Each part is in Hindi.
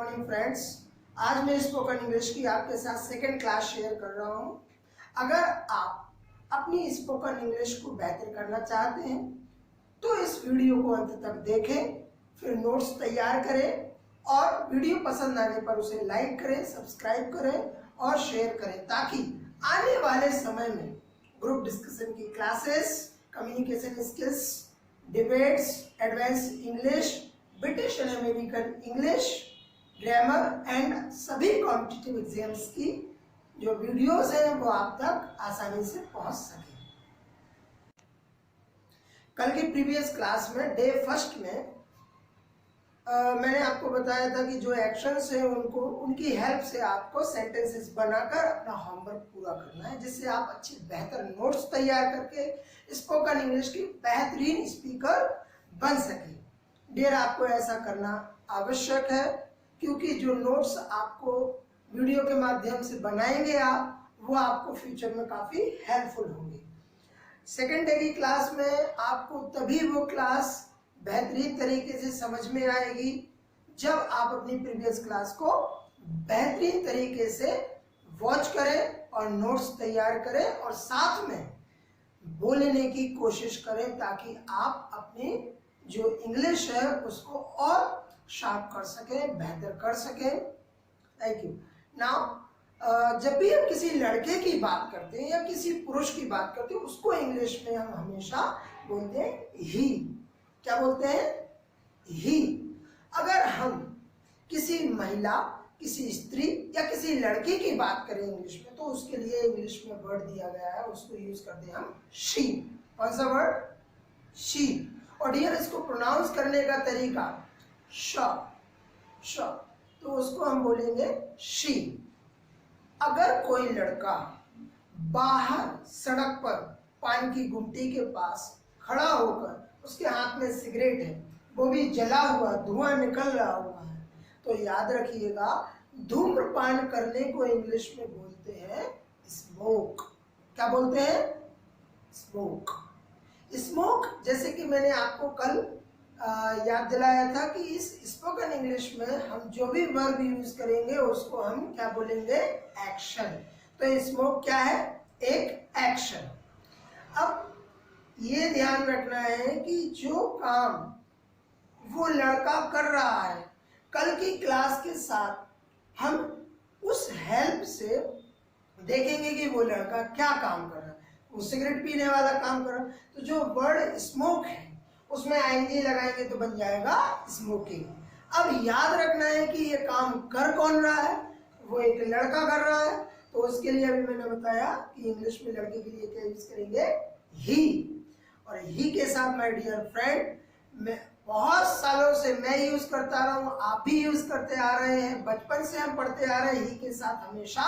Morning friends. आज मैं स्पोकन इंग्लिश की आपके साथ सेकंड क्लास शेयर कर रहा हूं। अगर आप अपनी स्पोकन इंग्लिश को बेहतर करना चाहते हैं तो इस वीडियो को अंत तक देखें, फिर नोट्स तैयार करें और वीडियो पसंद आने पर उसे लाइक करें, सब्सक्राइब करें और शेयर करें, ताकि आने वाले समय में ग्रुप डिस्कशन की classes, communication skills, debates, advance English, British and American English, grammar and सभी कॉम्पिटिटिव एग्जाम्स की जो वीडियोस हैं वो आप तक आसानी से पहुंच सके। कल की प्रीवियस क्लास में डे फर्स्ट में मैंने आपको बताया था कि जो एक्शंस हैं उनको उनकी हेल्प से आपको सेंटेंसेस बनाकर अपना होमवर्क पूरा करना है, जिससे आप अच्छे बेहतर नोट्स तैयार करके स्पोकन इंग्लिश की बेहतरीन स्पीकर बन सके। डियर, आपको ऐसा करना आवश्यक है, क्योंकि जो नोट्स आपको वीडियो के माध्यम से बनाएंगे वो आपको फ्यूचर में काफ़ी हेल्पफुल होंगे। सेकेंड डे की क्लास में आपको तभी वो क्लास बेहतरीन तरीके से समझ में आएगी जब आप अपनी प्रीवियस क्लास को बेहतरीन तरीके से वॉच करें और नोट्स तैयार करें और साथ में बोलने की कोशिश करें, ताकि आप अपनी जो इंग्लिश है उसको और शार्प कर सकें, बेहतर कर सकें। Thank you. नाउ जब भी हम किसी लड़के की बात करते हैं या किसी पुरुष की बात करते हैं, उसको इंग्लिश में हम हमेशा बोलते हैं ही। क्या बोलते हैं? ही। अगर हम किसी महिला, किसी स्त्री या किसी लड़की की बात करें इंग्लिश में, तो उसके लिए इंग्लिश में वर्ड दिया गया है, उसको यूज करते हैं हम शी। कौन सा वर्ड? शी। और डियर, इसको प्रोनाउंस करने का तरीका श, तो उसको हम बोलेंगे शी। अगर कोई लड़का बाहर सड़क पर पान की गुमटी के पास खड़ा होकर, उसके हाथ में सिगरेट है, वो भी जला हुआ, धुआं निकल रहा हुआ है, तो याद रखिएगा धूम्रपान करने को इंग्लिश में बोलते हैं स्मोक। क्या बोलते हैं? स्मोक। स्मोक, जैसे कि मैंने आपको कल याद दिलाया था कि इस स्पोकन इंग्लिश में हम जो भी वर्ब यूज करेंगे उसको हम क्या बोलेंगे? एक्शन। तो स्मोक क्या है? एक एक्शन। अब ये ध्यान रखना है कि जो काम वो लड़का कर रहा है, कल की क्लास के साथ हम उस हेल्प से देखेंगे कि वो लड़का क्या काम कर रहा है। वो सिगरेट पीने वाला काम कर रहा है, तो जो वर्ड स्मोक है उसमें आईएनजी लगाएंगे तो बन जाएगा स्मोकिंग। अब याद रखना है कि ये काम कर कौन रहा है? वो एक लड़का कर रहा है, तो उसके लिए अभी मैंने बताया कि इंग्लिश में लड़के के लिए क्या यूज करेंगे? ही। और ही के साथ माय डियर फ्रेंड, मैं बहुत सालों से मैं यूज करता रहा हूँ, आप भी यूज करते आ रहे हैं, बचपन से हम पढ़ते आ रहे हैं। ही के साथ हमेशा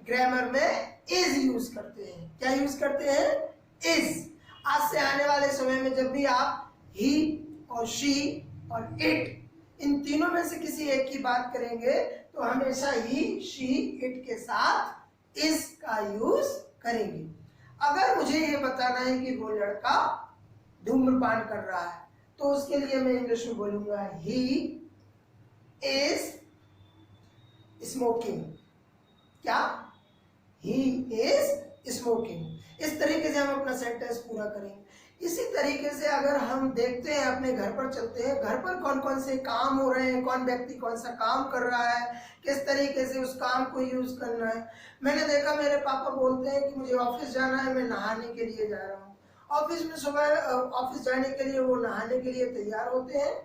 ग्रामर में इज यूज करते हैं। क्या यूज करते हैं? इज। आज से आने वाले समय में जब भी आप ही और शी और इट, इन तीनों में से किसी एक की बात करेंगे तो हमेशा ही, शी, इट के साथ इज का यूज करेंगे। अगर मुझे ये बताना है कि वो लड़का धूम्रपान कर रहा है, तो उसके लिए मैं इंग्लिश में बोलूंगा ही इज स्मोकिंग। क्या? He is smoking. इस तरीके से हम अपना सेंटेंस पूरा करेंगे। इसी तरीके से अगर हम देखते हैं, अपने घर पर चलते हैं, घर पर कौन कौन से काम हो रहे हैं, कौन व्यक्ति कौन सा काम कर रहा है, किस तरीके से उस काम को यूज करना है। मैंने देखा मेरे पापा बोलते हैं कि मुझे ऑफिस जाना है, मैं नहाने के लिए जा रहा हूँ। ऑफिस में सुबह ऑफिस जाने के लिए वो नहाने के लिए तैयार होते हैं।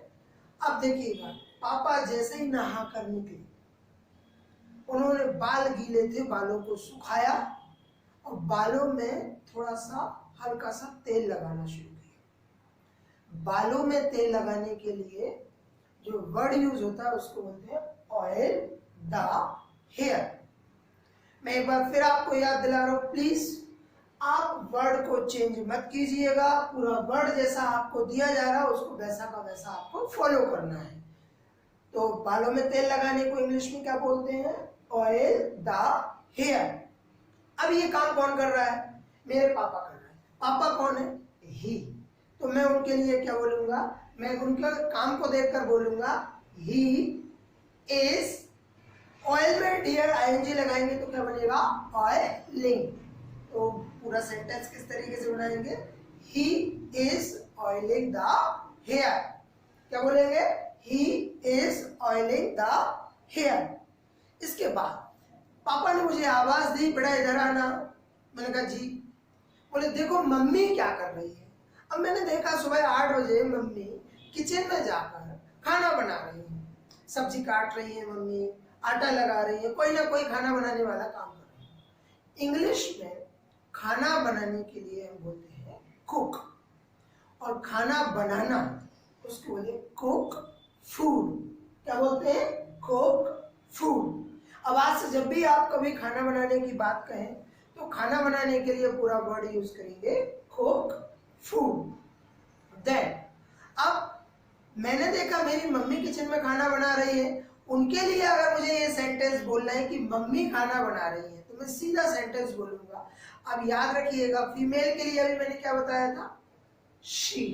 अब देखिएगा, पापा जैसे ही नहा कर निकले, उन्होंने बाल गीले थे, बालों को सुखाया और बालों में थोड़ा सा हल्का सा तेल लगाना शुरू किया। बालों में तेल लगाने के लिए जो वर्ड यूज होता है उसको बोलते हैं ऑयल द हेयर। मैं एक बार फिर आपको याद दिला रहा हूं, प्लीज आप वर्ड को चेंज मत कीजिएगा। पूरा वर्ड जैसा आपको दिया जा रहा है उसको वैसा का वैसा आपको फॉलो करना है। तो बालों में तेल लगाने को इंग्लिश में क्या बोलते हैं? Oil the hair. अब ये काम कौन कर रहा है? मेरे पापा कर रहे हैं। पापा कौन है? ही। तो मैं उनके लिए क्या बोलूंगा? मैं उनके काम को देखकर बोलूंगा ही इज, ऑयल में डियर आईएनजी लगाएंगे तो क्या बनेगा, ऑयलिंग। तो पूरा सेंटेंस किस तरीके से बनाएंगे, he is oiling the hair. क्या बोलेंगे, he is oiling the hair. इसके बाद पापा ने मुझे आवाज दी, बेटा इधर आना। मैंने कहा जी। बोले देखो मम्मी क्या कर रही है। अब मैंने देखा सुबह 8 बजे मम्मी किचन में जाकर खाना बना रही है, सब्जी काट रही है मम्मी, आटा लगा रही है, कोई ना कोई खाना बनाने वाला काम कर रही है। इंग्लिश में खाना बनाने के लिए हम बोलते हैं कुक, और खाना बनाना उसको बोलते हैं कुक फूड। क्या बोलते हैं, कुक फूड। अब आज से जब भी आप कभी खाना बनाने की बात कहें तो खाना बनाने के लिए पूरा वर्ड यूज करेंगे कुक फूड। देन अब मैंने देखा मेरी मम्मी किचन में खाना बना रही है, उनके लिए अगर मुझे ये सेंटेंस बोलना है कि मम्मी खाना बना रही है तो मैं सीधा सेंटेंस बोलूंगा। अब याद रखिएगा फीमेल के लिए अभी मैंने क्या बताया था, शी।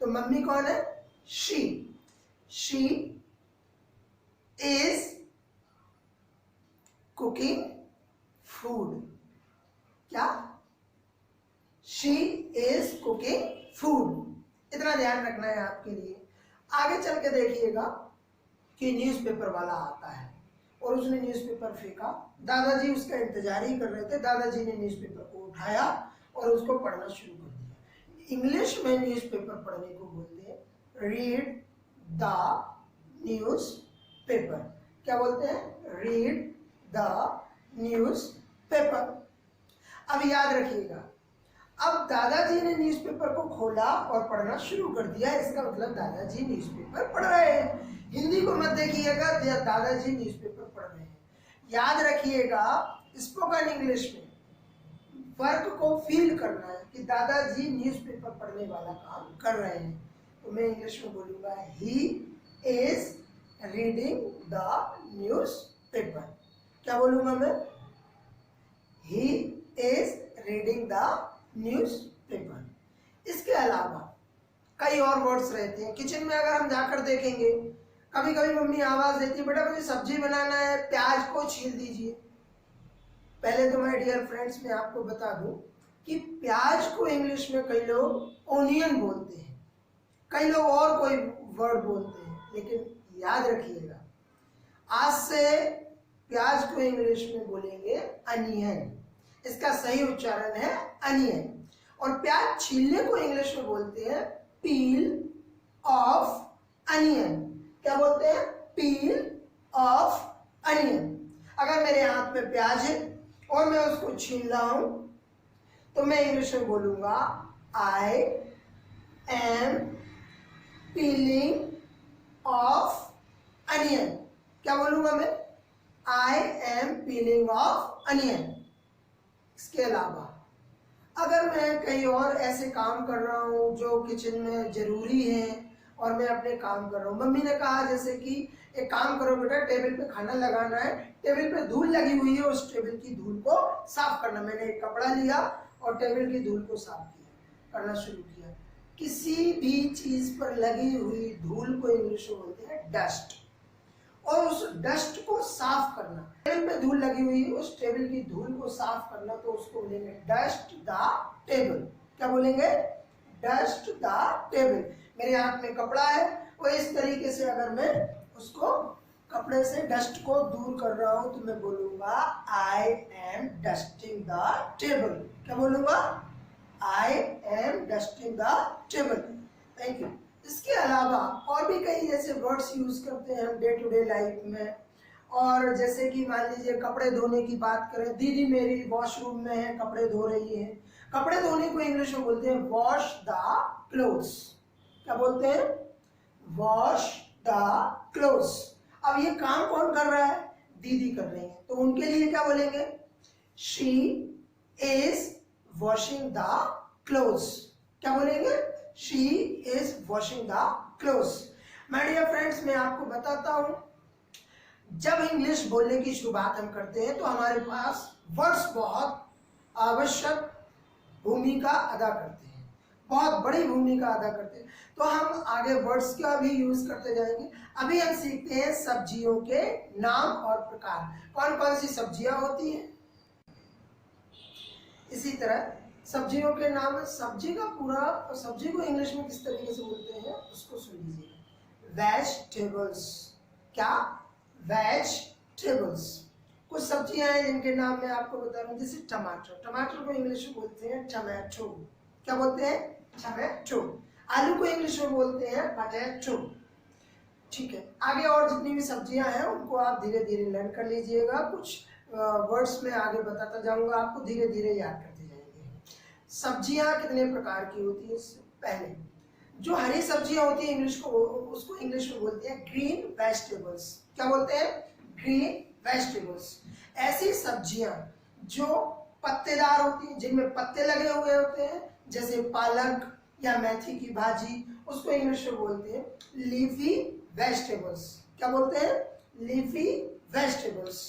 तो मम्मी कौन है, she. She is cooking food. क्या, शी इज कुकिंग फूड। इतना ध्यान रखना है आपके लिए। आगे चल के देखिएगा कि न्यूज़पेपर वाला आता है और उसने न्यूज़पेपर फेंका, दादाजी उसका इंतजार ही कर रहे थे, दादाजी ने न्यूज़पेपर को उठाया और उसको पढ़ना शुरू कर दिया। इंग्लिश में न्यूज़पेपर पढ़ने को बोलते हैं रीड द न्यूज़ पेपर। क्या बोलते हैं, रीड द न्यूज़ पेपर। अब याद रखिएगा, अब दादाजी ने न्यूज़पेपर को खोला और पढ़ना शुरू कर दिया, इसका मतलब दादाजी न्यूज़पेपर पढ़ रहे हैं। हिंदी को मत देखिएगा, दादाजी न्यूज़पेपर पढ़ रहे हैं। याद रखिएगा स्पोकन इंग्लिश में वर्क को फील करना है कि दादाजी न्यूज़पेपर पढ़ने वाला काम कर रहे हैं। तो मैं इंग्लिश में बोलूंगा he is reading the newspaper. क्या बोलूंगा मैं, he is reading the newspaper. इसके अलावा कई और वर्ड्स रहते हैं। किचन में अगर हम जाकर देखेंगे, कभी कभी मम्मी आवाज देती है बेटा मुझे सब्जी बनाना है, प्याज को छील दीजिए। पहले तो माय डियर फ्रेंड्स मैं आपको बता दूं कि प्याज को इंग्लिश में कई लोग ओनियन बोलते हैं, कई लोग और कोई वर्ड बोलते हैं, लेकिन याद रखिएगा आज से प्याज को इंग्लिश में बोलेंगे अनियन। इसका सही उच्चारण है अनियन। और प्याज छीलने को इंग्लिश में बोलते हैं पील ऑफ अनियन। क्या बोलते हैं, पील ऑफ अनियन। अगर मेरे हाथ में प्याज है और मैं उसको छील रहा हूं तो मैं इंग्लिश में बोलूंगा I am piling of onion. क्या बोलूंगा मैं, I am piling of onion. इसके अलावा अगर मैं कहीं और ऐसे काम कर रहा हूँ जो किचन में जरूरी है और मैं अपने काम कर रहा हूँ, मम्मी ने कहा जैसे कि एक काम करो बेटा टेबल पे खाना लगाना है, टेबल पे धूल लगी हुई है, उस टेबल की धूल को साफ करना। मैंने एक कपड़ा लिया और टेबल की धूल को साफ किया, करना शुरू किया। किसी भी चीज पर लगी हुई धूल को इंग्लिश में बोलते हैं डस्ट, और उस डस्ट को साफ करना। टेबल पे धूल लगी हुई है, उस टेबल की धूल को साफ करना, तो उसको बोलेंगे डस्ट द टेबल। क्या बोलेंगे, डस्ट द टेबल। मेरे हाथ में कपड़ा है, वो इस तरीके से अगर मैं उसको कपड़े से डस्ट को दूर कर रहा हूं तो मैं बोलूंगा I am dusting the table. क्या बोलूंगा, I am dusting the table. Thank you. इसके अलावा और भी कई जैसे वर्ड्स यूज करते हैं हम डे टू डे लाइफ में। और जैसे कि मान लीजिए कपड़े धोने की बात करें, दीदी मेरी वॉशरूम में है, कपड़े धो रही है। कपड़े धोने को इंग्लिश में बोलते हैं वॉश द क्लोथ्स। क्या बोलते हैं, वॉश द क्लोथ्स। अब ये काम कौन कर रहा है, दीदी कर रही है, तो उनके लिए क्या बोलेंगे, she is washing the clothes. क्या बोलेंगे, she is washing the clothes. My dear friends मैं आपको बताता हूं, जब इंग्लिश बोलने की शुरुआत हम करते हैं तो हमारे पास वर्ड्स बहुत आवश्यक भूमिका अदा करते हैं। बहुत बड़ी भूमिका अदा करते हैं। तो हम आगे वर्ड्स का भी यूज करते जाएंगे। अभी हम सीखते हैं सब्जियों के नाम और प्रकार, कौन कौन सी सब्जियां होती हैं। इसी तरह सब्जियों के नाम, सब्जी का पूरा, सब्जी को इंग्लिश में किस तरीके से बोलते हैं उसको सुन लीजिए। वेजिटेबल्स, क्या? वेजिटेबल्स। कुछ सब्जियां हैं जिनके नाम मैं आपको बता रहा हूँ, जैसे टमाटर, टमाटर को इंग्लिश में बोलते हैं टमाटो। क्या बोलते हैं? टमाटो। आलू को इंग्लिश में बोलते हैं पोटैटो। ठीक है, आगे और जितनी भी सब्जियां हैं उनको आप धीरे धीरे लर्न कर लीजिएगा। कुछ वर्ड्स में आगे बताता जाऊंगा, आपको धीरे धीरे याद करते जाएंगे। सब्जियां कितने प्रकार की होती है? पहले जो हरी सब्जियां होती है इंग्लिश को, उसको इंग्लिश में बोलते हैं ग्रीन वेजिटेबल्स। क्या बोलते हैं? Green vegetables. ऐसी सब्जियां जो पत्तेदार होती हैं, जिनमें पत्ते लगे हुए होते हैं, जैसे पालक या मेथी की भाजी, उसको इंग्लिश में बोलते हैं लीफी वेजिटेबल्स। क्या बोलते हैं? Leafy vegetables.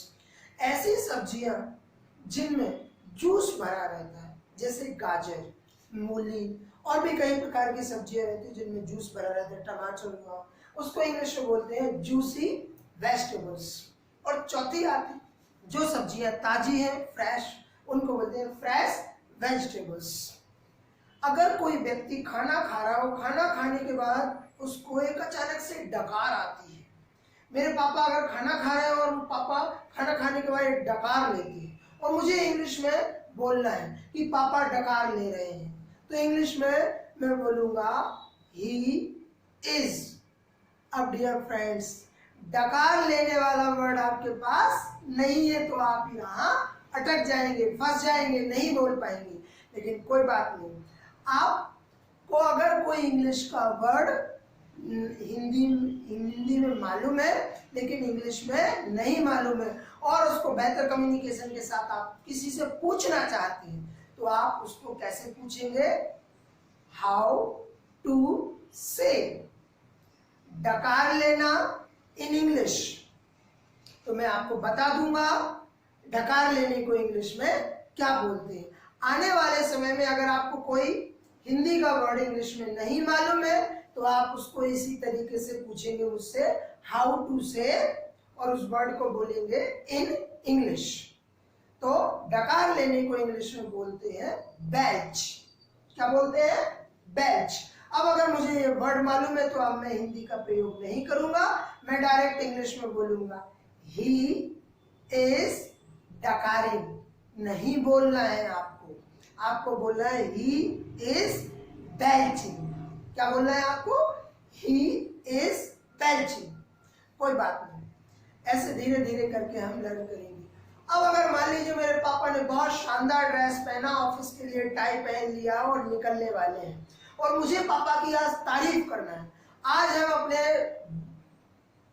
ऐसी सब्जियां जिनमें जूस भरा रहता है, जैसे गाजर, मूली और भी कई प्रकार की सब्जियां रहती है जिनमें जूस भरा रहता है, टमाटर हुआ, उसको इंग्लिश में बोलते हैं जूसी वेजिटेबल्स। और चौथी आती जो सब्जियां ताजी हैं, फ्रेश, उनको बोलते हैं फ्रेश वेजिटेबल्स। अगर कोई व्यक्ति खाना खा रहा हो, खाना खाने के बाद उसको एक अचानक से डकार आती है, मेरे पापा अगर खाना खा रहे हैं और पापा खाना खाने के बाद एक डकार लेते हैं और मुझे इंग्लिश में बोलना है कि पापा डकार ले रहे हैं, तो इंग्लिश में मैं बोलूंगा ही इज। अब डियर फ्रेंड्स, डकार लेने वाला वर्ड आपके पास नहीं है तो आप यहाँ अटक जाएंगे, फंस जाएंगे, नहीं बोल पाएंगे। लेकिन कोई बात नहीं, आपको अगर कोई इंग्लिश का वर्ड हिंदी में मालूम है लेकिन इंग्लिश में नहीं मालूम है और उसको बेहतर कम्युनिकेशन के साथ आप किसी से पूछना चाहते हैं, तो आप उसको कैसे पूछेंगे? हाउ टू से डकार लेना इन इंग्लिश। तो मैं आपको बता दूंगा डकार लेने को इंग्लिश में क्या बोलते हैं। आने वाले समय में अगर आपको कोई हिंदी का वर्ड इंग्लिश में नहीं मालूम है तो आप उसको इसी तरीके से पूछेंगे मुझसे, हाउ टू से, और उस वर्ड को बोलेंगे इन इंग्लिश। तो डकार लेने को इंग्लिश में बोलते हैं बेल्च। क्या बोलते हैं? बेल्च। अब अगर मुझे ये वर्ड मालूम है तो अब मैं हिंदी का प्रयोग नहीं करूंगा, मैं डायरेक्ट इंग्लिश में बोलूंगा ही इज डकारिंग। नहीं बोलना है आपको, आपको बोलना है ही इज बेल्चिंग। क्या बोलना है आपको? He is belching. कोई बात नहीं, ऐसे धीरे धीरे करके हम लर्न करेंगे। अब अगर मान लीजिए मेरे पापा ने बहुत शानदार ड्रेस पहना, ऑफिस के लिए टाई पहन लिया और निकलने वाले हैं, और मुझे पापा की आज तारीफ करना है। आज हम अपने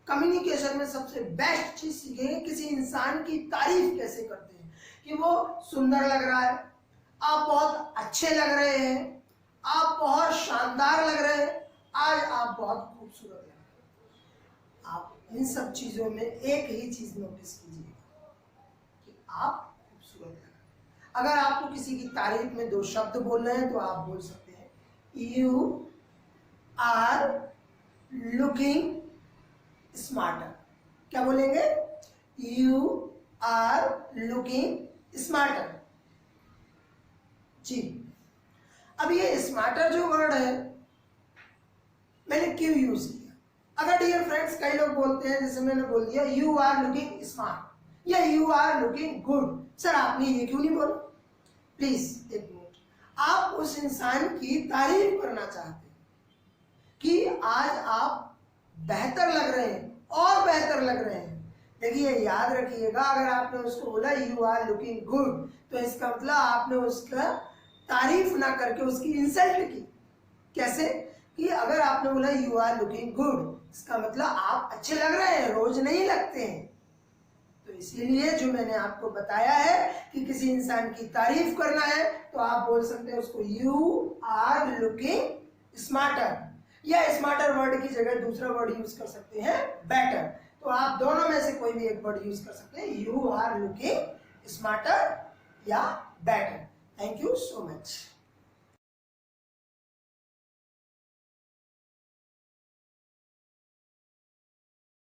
कम्युनिकेशन में सबसे बेस्ट चीज सीखेंगे किसी इंसान की तारीफ कैसे करते हैं, कि वो सुंदर लग रहा है, आप बहुत अच्छे लग रहे हैं, आप बहुत शानदार लग रहे हैं, आज आप बहुत खूबसूरत लग रहे हैं। आप इन सब चीजों में एक ही चीज नोटिस कीजिएगा कि आप खूबसूरत लग रहे हैं। अगर आपको किसी की तारीफ में दो शब्द बोलने हैं तो आप बोल सकते हैं यू आर लुकिंग स्मार्टर। क्या बोलेंगे? You are looking smarter. जी, अब ये स्मार्टर जो वर्ड है मैंने क्यों यूज किया? अगर डियर फ्रेंड्स कई लोग बोलते हैं, जैसे मैंने बोल दिया यू आर लुकिंग स्मार्ट या you are looking good, sir आपने ये क्यों नहीं बोला? प्लीज एक मिनट, आप उस इंसान की तारीफ करना चाहते हैं कि आज आप बेहतर लग रहे हैं और बेहतर लग रहे हैं। देखिए याद रखिएगा, अगर आपने उसको बोला यू आर लुकिंग गुड तो इसका मतलब आपने उसका तारीफ ना करके उसकी इंसल्ट की। कैसे? कि अगर आपने बोला यू आर लुकिंग गुड, इसका मतलब आप अच्छे लग रहे हैं, रोज नहीं लगते हैं। तो इसीलिए जो मैंने आपको बताया है कि किसी इंसान की तारीफ करना है तो आप बोल सकते हैं उसको यू आर लुकिंग स्मार्टर, या स्मार्टर वर्ड की जगह दूसरा वर्ड यूज कर सकते हैं बेटर। तो आप दोनों में से कोई भी एक वर्ड यूज कर सकते हैं, यू आर लुकिंग स्मार्टर या better. Thank you so much.